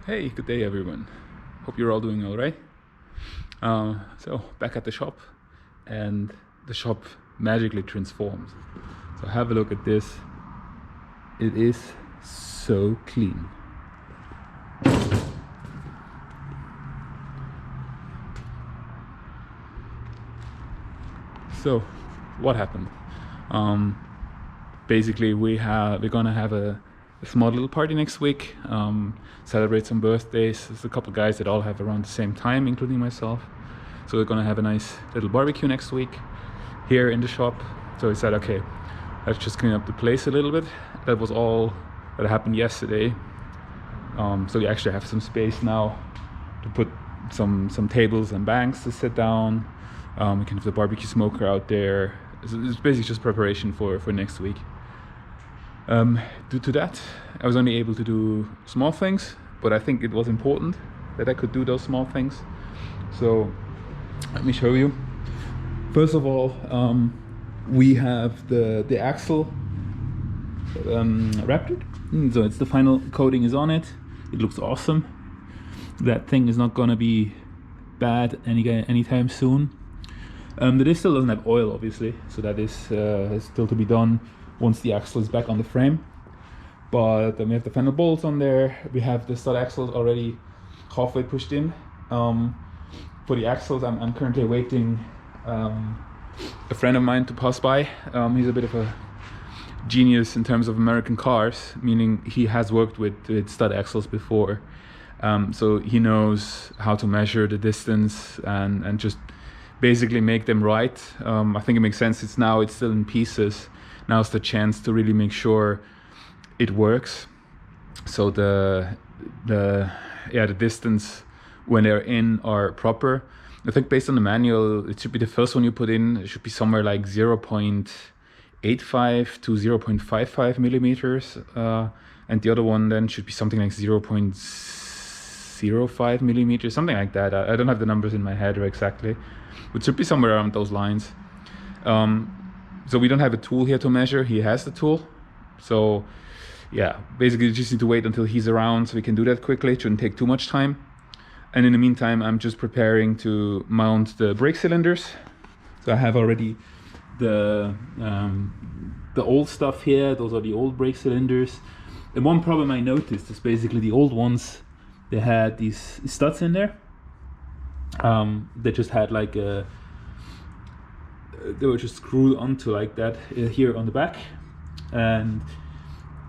Hey, good day everyone. Hope you're all doing all right. So back at the shop, and the shop magically transforms. So have a look at this. It is so clean. So what happened? Um, Basically we're gonna have a small little party next week, celebrate some birthdays. There's a couple guys that all have around the same time, including myself. So we're gonna have a nice little barbecue next week here in the shop. So we said, okay, let's just clean up the place a little bit. That was all that happened yesterday. So we actually have some space now to put some tables and banks to sit down. We can have the barbecue smoker out there. It's basically just preparation for next week. Due to that, I was only able to do small things, but I think it was important that I could do those small things. So let me show you. First of all, we have the axle wrapped. So it's the final coating is on it. It looks awesome. That thing is not gonna be bad anytime soon. The disc still doesn't have oil, obviously, so that is still to be done once the axle is back on the frame. But then we have the final bolts on there. We have the stud axles already halfway pushed in. For the axles, I'm currently waiting a friend of mine to pass by. He's a bit of a genius in terms of American cars, meaning he has worked with stud axles before. So he knows how to measure the distance and just basically make them right. I think it makes sense. It's still in pieces. Now's the chance to really make sure it works. So the distance when they're in are proper. I think based on the manual, it should be the first one you put in. It should be somewhere like 0.85 to 0.55 millimeters, and the other one then should be something like 0.05 millimeters, something like that. I don't have the numbers in my head exactly. It should be somewhere around those lines. So we don't have a tool here to measure. He has the tool. So yeah, basically you just need to wait until he's around so we can do that quickly. It shouldn't take too much time. And in the meantime, I'm just preparing to mount the brake cylinders. So I have already the old stuff here. Those are the old brake cylinders. And one problem I noticed is basically the old ones, they had these studs in there. They just had like they were just screwed onto like that here on the back, and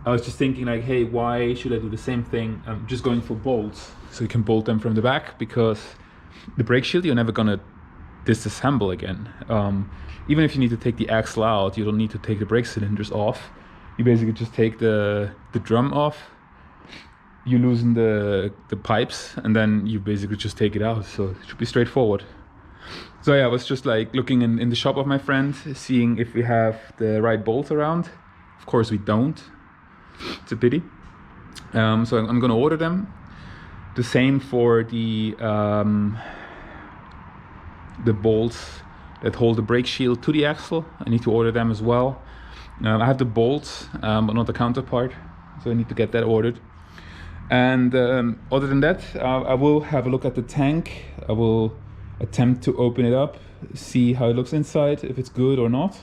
I was just thinking like, hey, why should I do the same thing? I'm just going for bolts, so you can bolt them from the back, because the brake shield you're never gonna disassemble again. Even if you need to take the axle out, you don't need to take the brake cylinders off. You basically just take the drum off, you loosen the pipes, and then you basically just take it out. So it should be straightforward. So yeah, I was just like looking in the shop of my friend, seeing if we have the right bolts around. Of course we don't. It's a pity. So I'm gonna order them. The same for the bolts that hold the brake shield to the axle. I need to order them as well. I have the bolts, but not the counterpart, so I need to get that ordered. And other than that, I will have a look at the tank. I will attempt to open it up, see how it looks inside, if it's good or not.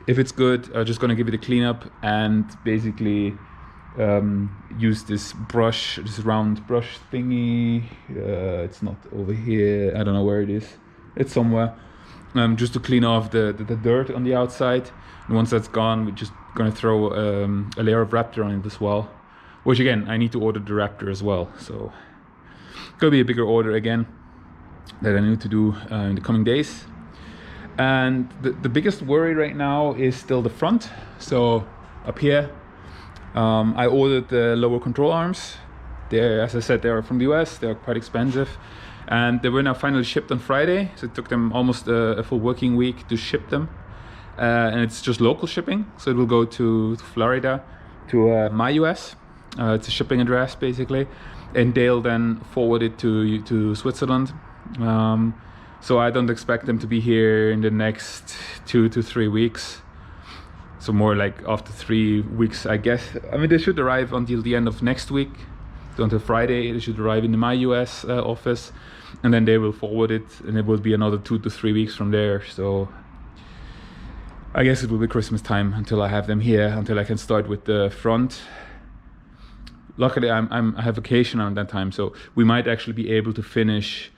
If it's good, I'm just gonna give it a cleanup and basically use this brush, this round brush thingy. It's not over here, I don't know where it is. It's somewhere. Just to clean off the dirt on the outside. And once that's gone, we're just gonna throw a layer of Raptor on it as well. Which again, I need to order the Raptor as well. So gonna be a bigger order again that I need to do in the coming days. And the biggest worry right now is still the front. So up here, I ordered the lower control arms. They're, as I said, they are from the US. They're quite expensive. And they were now finally shipped on Friday. So it took them almost a full working week to ship them. And it's just local shipping. So it will go to Florida, to my US. It's a shipping address basically, and they'll then forward it to Switzerland. So I don't expect them to be here in the next 2 to 3 weeks. So more like after 3 weeks, I guess. I mean, they should arrive until the end of next week. So until Friday, it should arrive in my US office, and then they will forward it, and it will be another 2 to 3 weeks from there. So I guess it will be Christmas time until I have them here, until I can start with the front. Luckily, I have vacation on that time, so we might actually be able to finish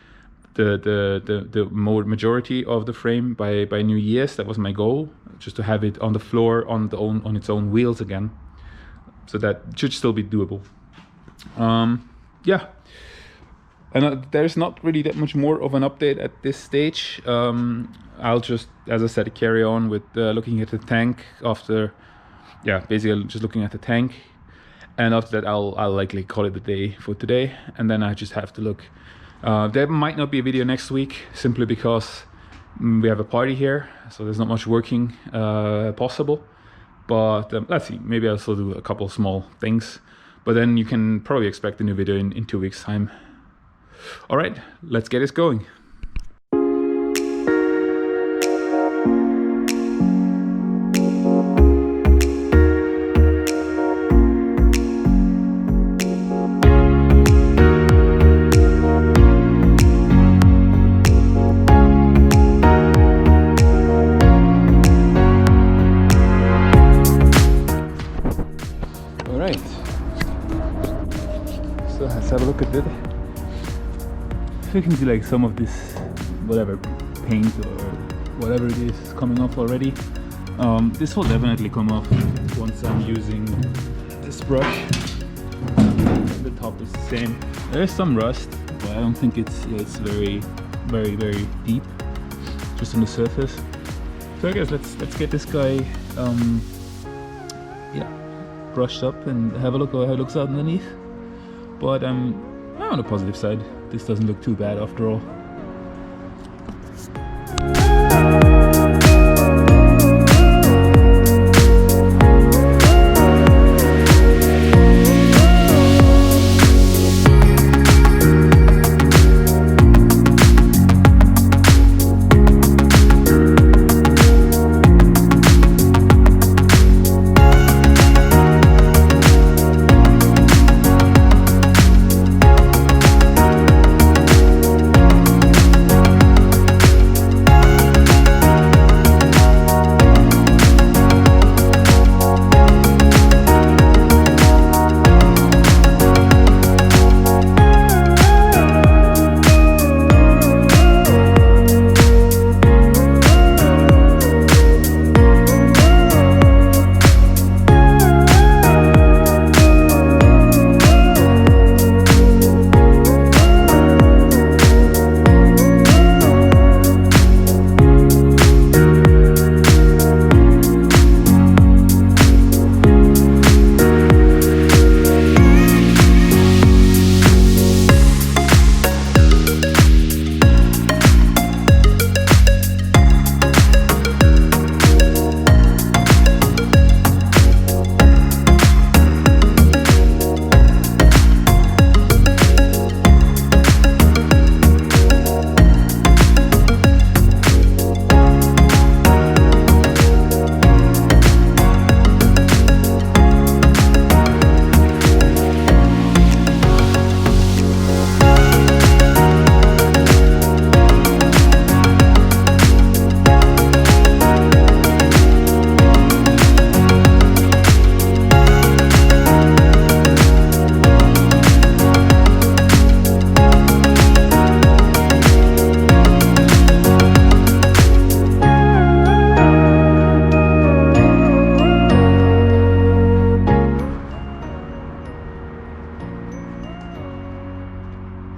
the majority of the frame by New Year's. That was my goal, just to have it on the floor on its own wheels again. So that should still be doable. Yeah. And there's not really that much more of an update at this stage. I'll just, as I said, carry on with looking at the tank after, basically just looking at the tank. And after that, I'll likely call it a day for today. And then I just have to look. There might not be a video next week, simply because we have a party here. So there's not much working possible. But let's see, maybe I'll still do a couple small things. But then you can probably expect a new video in 2 weeks' time. All right, let's get this going. All right, so let's have a look at it. You can see like some of this, whatever paint or whatever it is coming off already. This will definitely come off once I'm using this brush. The top is the same. There is some rust, but I don't think it's very deep, just on the surface. So I guess let's get this guy brushed up and have a look at how it looks out underneath. But on the positive side, this doesn't look too bad after all.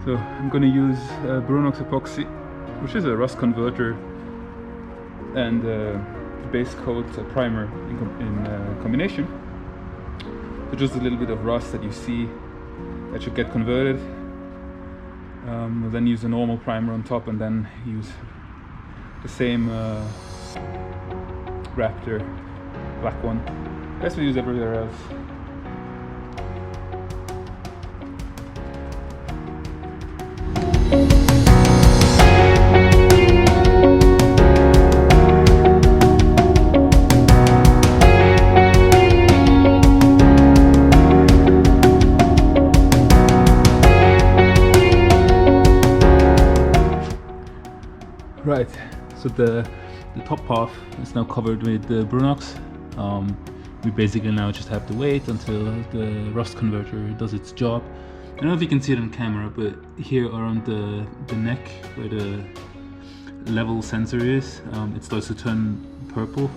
So I'm going to use Brunox epoxy, which is a rust converter, and base coat primer in combination. So just a little bit of rust that you see that should get converted. We'll then use a normal primer on top, and then use the same Raptor black one as we use everywhere else. Right, so the top half is now covered with the Brunox. We basically now just have to wait until the rust converter does its job. I don't know if you can see it on camera, but here around the neck where the level sensor is, it starts to turn purple.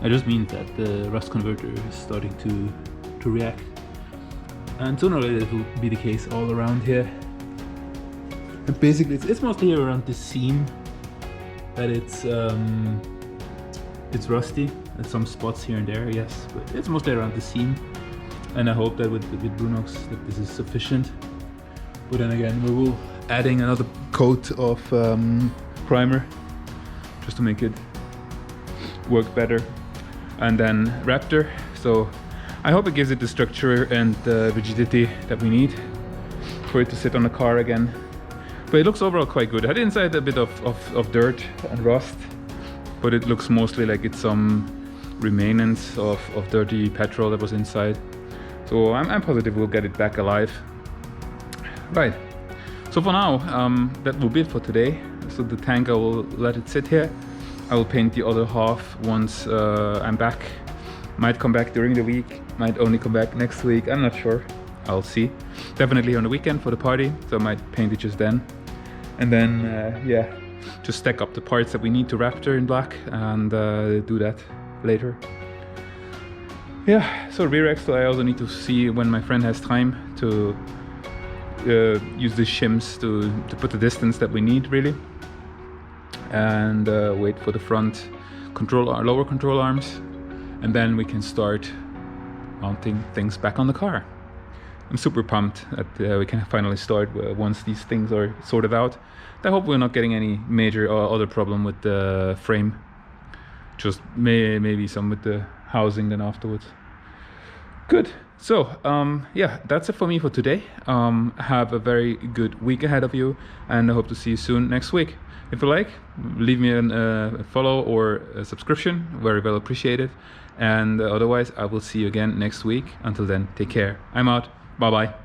That just means that the rust converter is starting to react. And sooner or later it will be the case all around here. And basically it's mostly around the seam that it's rusty at some spots here and there, yes, but it's mostly around the seam. And I hope that with Brunox that this is sufficient. But then again, we will adding another coat of primer just to make it work better. And then Raptor, so I hope it gives it the structure and the rigidity that we need for it to sit on the car again. But it looks overall quite good. I had inside a bit of dirt and rust, but it looks mostly like it's some remains of dirty petrol that was inside. So I'm positive we'll get it back alive. Right, so for now, that will be it for today. So the tank, I will let it sit here. I will paint the other half once I'm back. Might come back during the week, might only come back next week, I'm not sure. I'll see. Definitely on the weekend for the party, so I might paint it just then. And then, yeah, just stack up the parts that we need to Raptor in black and do that later. Yeah, so rear axle, I also need to see when my friend has time to use the shims to put the distance that we need, really. And wait for the front lower control arms. And then we can start mounting things back on the car. I'm super pumped that we can finally start once these things are sorted out. I hope we're not getting any major other problem with the frame. Just maybe some with the housing then afterwards. Good. So yeah, that's it for me for today. Have a very good week ahead of you, and I hope to see you soon next week. If you like, leave me a follow or a subscription, very well appreciated. And otherwise, I will see you again next week. Until then, take care. I'm out. Bye bye.